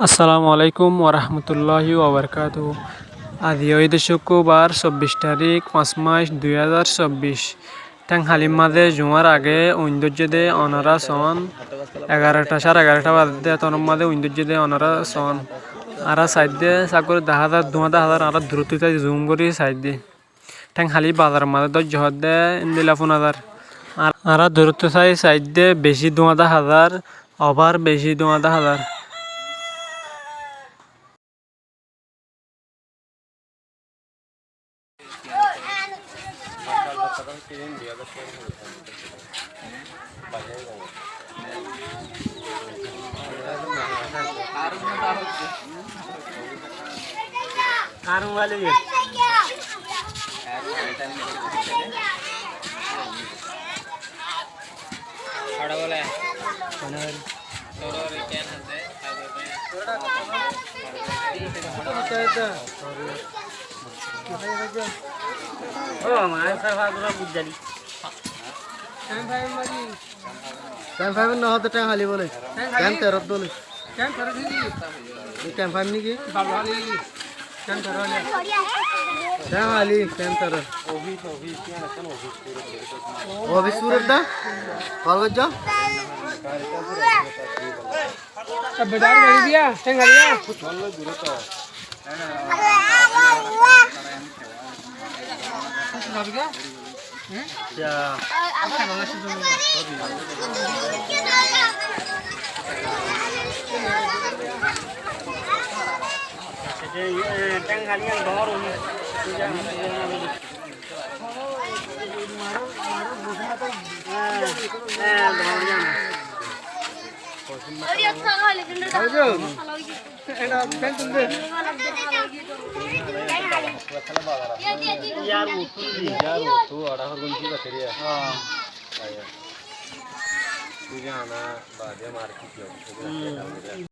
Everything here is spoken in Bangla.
আসসালামু আলাইকুম ওরহমতুল্লাহি ওবরকাতু। আজ ঈদ শুক্রবার 24 তারিখ 5 মাস 2024 ট্যাং হালিম মাঝে জুমার আগে ঐন্দর্যদে অনারা সন 11টা সাড়ে 11টা বাজে তখন মাঝে ঐন্দর্যদে অনারা সন আরা সাইডে সাগর 10,000 2,000 আরা দ্রুততা জুম করি সাইডে ট্যাং হালি বাজার মাঝে দশ জহর দে ইন্দিলা 15,000 আরা দ্রুত সাইডে বেশি 2,000 ওভার বেশি 2,000। ক্যাম্প ফাইভ না হতে ট্যাং হালি বলে ক্যাম্প তেরত বলে ক্যাম্প ফাইভ নাকি ট্যাং হালি ক্যাম্প তেরত অফিস পুরোর দা কল করছ বেটার গাড়ি দিয়া ট্যাং হালিয়া